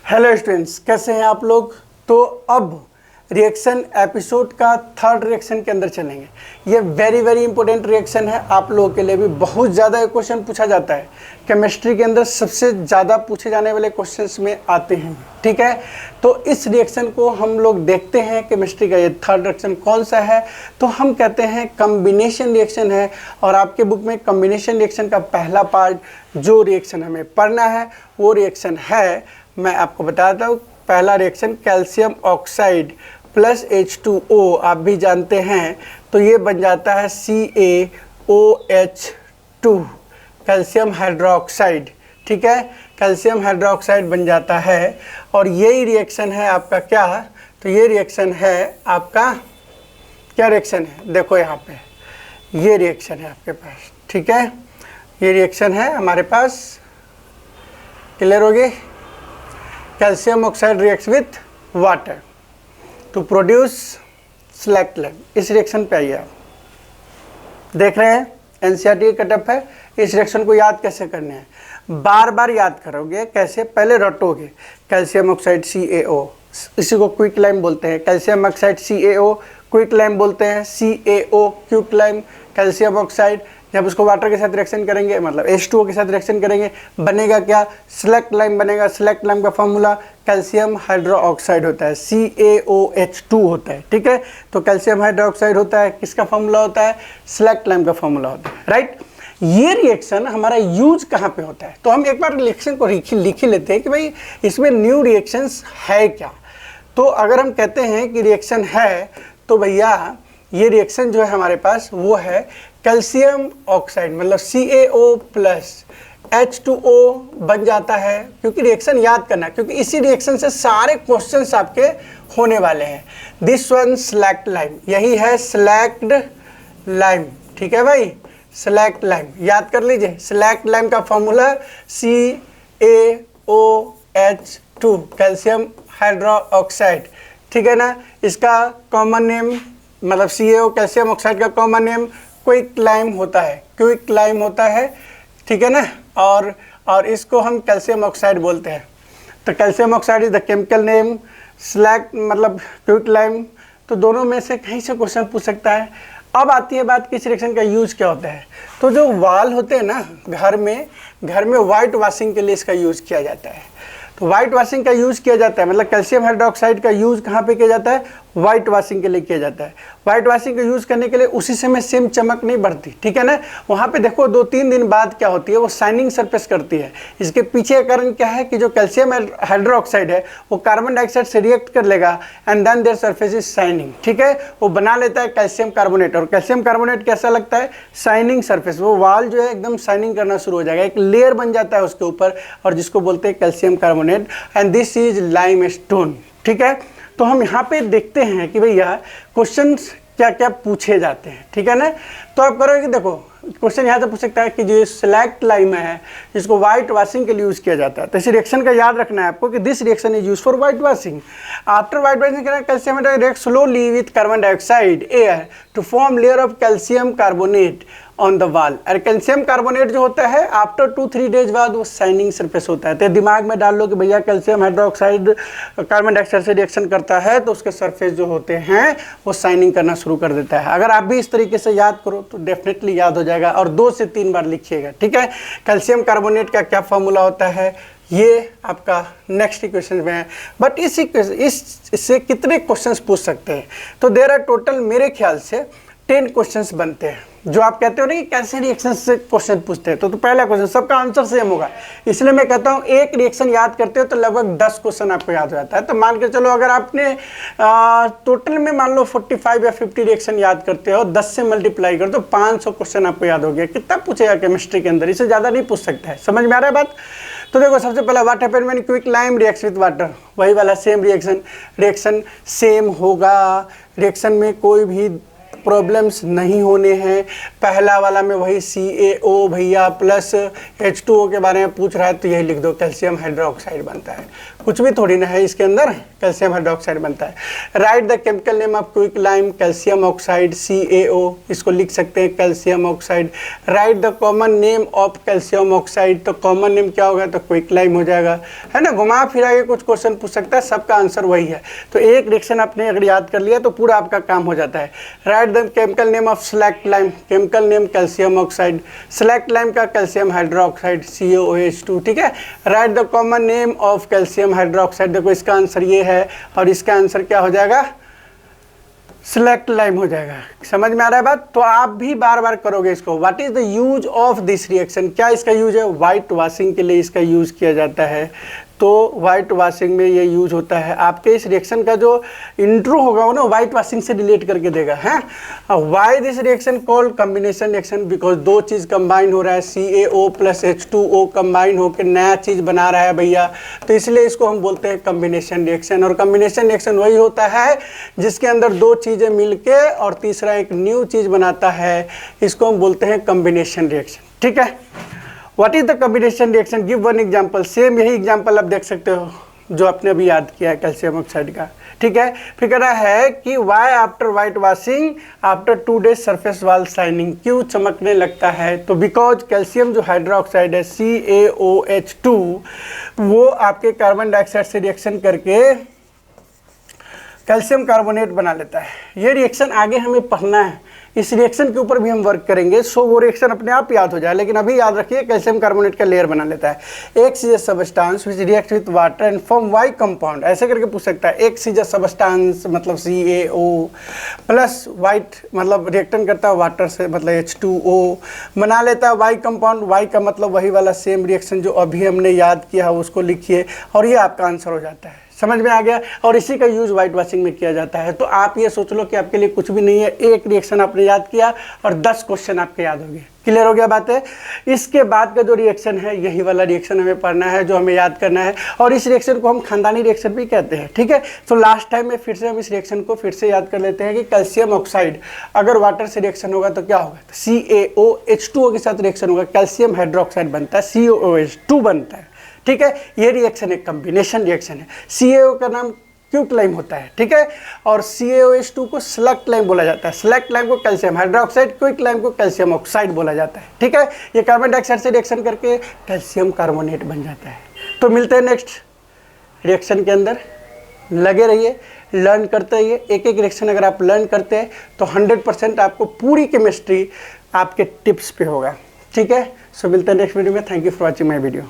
Hello students, कैसे हैं आप लोग। तो अब रिएक्शन एपिसोड का थर्ड रिएक्शन के अंदर चलेंगे। ये वेरी इंपॉर्टेंट रिएक्शन है आप लोगों के लिए भी। बहुत ज़्यादा क्वेश्चन पूछा जाता है केमिस्ट्री के अंदर, सबसे ज़्यादा पूछे जाने वाले क्वेश्चंस में आते हैं। ठीक है, तो इस रिएक्शन को हम लोग देखते हैं। केमिस्ट्री का ये थर्ड रिएक्शन कौन सा है, तो हम कहते हैं कॉम्बिनेशन रिएक्शन है। और आपके बुक में कॉम्बिनेशन रिएक्शन का पहला पार्ट जो रिएक्शन हमें पढ़ना है वो रिएक्शन है, मैं आपको बताता हूँ। पहला reaction calcium oxide plus H2O, आप भी जानते हैं, तो ये बन जाता है CaOH2, कैल्शियम हाइड्रोक्साइड। ठीक है, कैल्शियम हाइड्रोक्साइड बन जाता है। और यही रिएक्शन है आपका क्या, तो ये रिएक्शन है आपका क्या रिएक्शन है, देखो यहाँ पे ये रिएक्शन है आपके पास। ठीक है, ये रिएक्शन है हमारे पास, क्लियर हो गई। Calcium oxide reacts with water to produce slaked lime. इस रिएक्शन पे आइए, आप देख रहे हैं एनसीईआरटी कटअप है। इस रिएक्शन को याद कैसे करने हैं, बार बार याद करोगे। कैसे, पहले रटोगे कैल्शियम ऑक्साइड CaO, इसी को क्विक लाइम बोलते हैं। Calcium oxide CaO quick lime बोलते हैं। CaO quick lime calcium oxide, जब उसको वाटर के साथ रिएक्शन करेंगे, मतलब H2O के साथ रिएक्शन करेंगे, बनेगा क्या, सेलेक्ट लाइम बनेगा। सेलेक्ट लाइम का फॉर्मूला कैल्शियम हाइड्रोक्साइड होता है, CaOH2 होता है। ठीक है, तो कैल्शियम हाइड्रोक्साइड होता है, किसका फॉर्मूला होता है, सेलेक्ट लाइम का फॉर्मूला होता है, राइट। ये रिएक्शन हमारा यूज कहाँ पे होता है, तो हम एक बार रिएक्शन को लिख ही लेते हैं कि भाई इसमें न्यू रिएक्शंस है क्या। तो अगर हम कहते हैं कि रिएक्शन है, तो भैया ये रिएक्शन जो है हमारे पास वो है कैल्शियम ऑक्साइड, मतलब CaO प्लस H2O बन जाता है। क्योंकि रिएक्शन याद करना, क्योंकि इसी रिएक्शन से सारे क्वेश्चंस आपके होने वाले हैं। दिस वन सेलेक्ट लाइम, यही है सेलेक्ट लाइम। ठीक है भाई, सेलेक्ट लाइम याद कर लीजिए। सेलेक्ट लाइम का फॉर्मूला CaOH2, कैल्शियम हाइड्रोक्साइड। ठीक है ना, इसका कॉमन नेम, मतलब CaO कैल्शियम ऑक्साइड का कॉमन नेम क्विक लाइम होता है, क्विक लाइम होता है। ठीक है ना, और इसको हम कैल्शियम ऑक्साइड बोलते हैं। तो calcium oxide is the chemical name, select मतलब क्विक लाइम। तो दोनों में से कहीं से क्वेश्चन पूछ सकता है। अब आती है बात कि इस रिएक्शन का यूज क्या होता है। तो जो वाल होते हैं ना घर में वाइट वॉशिंग के लिए इसका यूज किया जाता है। तो वाइट वॉशिंग का यूज़ किया जाता है, मतलब कैल्शियम हाइड्रोक्साइड का यूज़ कहाँ पे किया जाता है, वाइट वॉशिंग के लिए किया जाता है। वाइट वॉशिंग का यूज़ करने के लिए उसी समय सेम चमक नहीं बढ़ती। ठीक है ना, वहाँ पे देखो 2-3 दिन बाद क्या होती है, वो शाइनिंग सरफेस करती है। इसके पीछे का कारण क्या है कि जो कैल्शियम हाइड्रोक्साइड है वो कार्बन डाइऑक्साइड से रिएक्ट कर लेगा and then their surface is shining. ठीक है, वो बना लेता है कैल्शियम कार्बोनेट। और कैल्शियम कार्बोनेट कैसा लगता है, शाइनिंग सरफेस। वो वाल जो है एकदम शाइनिंग करना शुरू हो जाएगा, एक लेयर बन जाता है उसके ऊपर, और जिसको बोलते हैं calcium carbonate, and this is lime stone. ठीक है, तो हम यहाँ पे देखते हैं कि भैया क्वेश्चंस क्या क्या पूछे जाते हैं। ठीक है ना, तो आप करोगे, देखो क्वेश्चन यहाँ से पूछ सकता है कि जो सेलेक्ट लाइम है जिसको वाइट वॉशिंग के लिए यूज़ किया जाता है, तो इस रिएक्शन का याद रखना है आपको कि this reaction is use for white washing. After white washing calcium react slowly with carbon dioxide air to form layer of calcium carbonate on the wall. और कैल्शियम कार्बोनेट जो होता है आफ्टर 2-3 डेज बाद वो शाइनिंग सरफेस होता है। तो दिमाग में डाल लो कि भैया कैल्शियम हाइड्रोक्साइड कार्बन डाइऑक्साइड से रिएक्शन करता है तो उसके सरफेस जो होते हैं वो शाइनिंग करना शुरू कर देता है। अगर आप भी इस तरीके से याद करो तो डेफिनेटली याद हो जाएगा, और 2 से 3 बार लिखिएगा। ठीक है, कैल्शियम कार्बोनेट का क्या फॉर्मूला होता है ये आपका नेक्स्ट इक्वेशन में है। बट इससे कितने क्वेश्चंस पूछ सकते हैं, तो देयर आर टोटल मेरे ख्याल से 10 क्वेश्चंस बनते हैं। जो आप कहते हो ना कि कैसे रिएक्शन से क्वेश्चन पूछते हैं, तो पहला क्वेश्चन सबका आंसर सेम होगा, इसलिए मैं कहता हूँ एक रिएक्शन याद करते हो तो लगभग 10 क्वेश्चन आपको याद हो जाता है। तो मान के चलो अगर आपने टोटल में मान लो 45 या 50 रिएक्शन याद करते हो, 10 से मल्टीप्लाई कर दो, 500 क्वेश्चन आपको याद हो गया। कितना पूछेगा केमिस्ट्री के अंदर, इससे ज़्यादा नहीं पूछ सकता है। समझ में आ रहा है बात। तो देखो सबसे पहला what happened when quick lime reacts with water, वही वाला सेम रिएक्शन सेम होगा। रिएक्शन में कोई भी प्रॉब्लम्स नहीं होने हैं। पहला वाला में वही CaO भैया प्लस H2O के बारे में पूछ रहा है तो यही लिख दो, कैल्शियम हाइड्रोक्साइड बनता है। कुछ भी थोड़ी ना है इसके अंदर, कैल्शियम हाइड्रोक्साइड बनता है। Right the chemical name of quick lime, calcium oxide CaO, इसको लिख सकते हैं calcium oxide. Right the common name of calcium oxide, तो कॉमन नेम क्या होगा, तो क्विक लाइम हो जाएगा, है ना। घुमा फिरा के कुछ क्वेश्चन पूछ सकता है, सबका आंसर वही है। तो एक रिएक्शन आपने अगर याद कर लिया तो पूरा आपका काम हो जाता है। Right the chemical name of select lime, chemical name calcium oxide, select lime का कैल्शियम हाइड्रोक्साइड CaOH2, ठीक है। Right the common name of calcium hydroxide, देखो इसका आंसर ये है और इसका आंसर क्या हो जाएगा, सेलेक्ट लाइम हो जाएगा। समझ में आ रहा है बात। तो आप भी बार बार करोगे इसको। What is the use of this reaction, क्या इसका यूज है, वाइट वॉशिंग के लिए इसका यूज किया जाता है। तो वाइट वॉशिंग में ये यूज होता है। आपके इस रिएक्शन का जो इंट्रो होगा वो ना वाइट वॉशिंग से रिलेट करके देगा, है। Why this reaction called combination reaction, because दो चीज़ कंबाइन हो रहा है, CaO प्लस H2O कंबाइन होकर नया चीज़ बना रहा है भैया, तो इसलिए इसको हम बोलते हैं कॉम्बिनेशन रिएक्शन। और कॉम्बिनेशन रिएक्शन वही होता है जिसके अंदर दो चीज़ें मिलके और तीसरा एक न्यू चीज़ बनाता है, इसको हम बोलते हैं कॉम्बिनेशन रिएक्शन, ठीक है। What is the combination reaction, give one example. Same यही एग्जाम्पल आप देख सकते हो जो आपने अभी याद किया है कैल्शियम ऑक्साइड का, ठीक है। फिर कह रहा है कि why after white washing after 2 days surface wall shining, क्यों चमकने लगता है, तो बिकॉज कैल्शियम जो हाइड्रोक्साइड है CaOH2 वो आपके कार्बन डाइऑक्साइड से रिएक्शन करके कैल्शियम कार्बोनेट बना लेता है। ये रिएक्शन आगे हमें पढ़ना है, इस रिएक्शन के ऊपर भी हम वर्क करेंगे, सो वो रिएक्शन अपने आप याद हो जाए। लेकिन अभी याद रखिए कैल्शियम कार्बोनेट का लेयर बना लेता है। एक सीजर substance which react with water and form Y compound, ऐसे करके पूछ सकता है। एक सीजर सबस्टांस मतलब CaO प्लस वाइट मतलब रिएक्शन करता है वाटर से मतलब H2O बना लेता है वाई कंपाउंड। वाई का मतलब वही वाला सेम रिएक्शन जो अभी हमने याद किया है उसको लिखिए और ये आपका आंसर हो जाता है। समझ में आ गया। और इसी का यूज़ वाइट वॉशिंग में किया जाता है। तो आप ये सोच लो कि आपके लिए कुछ भी नहीं है, एक रिएक्शन आपने याद किया और 10 क्वेश्चन आपके याद हो गए। क्लियर हो गया बात है। इसके बाद का जो रिएक्शन है यही वाला रिएक्शन हमें पढ़ना है, जो हमें याद करना है, और इस रिएक्शन को हम खानदानी रिएक्शन भी कहते हैं, ठीक है। तो लास्ट टाइम में फिर से हम इस रिएक्शन को फिर से याद कर लेते हैं कि कैल्शियम ऑक्साइड अगर वाटर से रिएक्शन होगा तो क्या होगा, तो CaOH2O के साथ रिएक्शन होगा, कैल्शियम हाइड्रोक्साइड बनता है, CaOH2 बनता है, ठीक है। ये रिएक्शन एक कॉम्बिनेशन रिएक्शन है। CaO का नाम क्विक लाइम होता है, ठीक है, और CaOH2 को सेलेक्ट लाइम बोला जाता है। सेलेक्ट लाइम को कैल्शियम हाइड्रोक्साइड, क्विक लाइम को कैल्शियम ऑक्साइड बोला जाता है, ठीक है। ये कार्बन डाइऑक्साइड से रिएक्शन करके कैल्शियम कार्बोनेट बन जाता है। तो मिलते हैं नेक्स्ट रिएक्शन के अंदर। लगे रहिए, लर्न करते रहिए। एक एक रिएक्शन अगर आप लर्न करते हैं तो 100% आपको पूरी केमिस्ट्री आपके टिप्स पे होगा, ठीक है। सो मिलते हैं नेक्स्ट वीडियो में। Thank you for watching my video.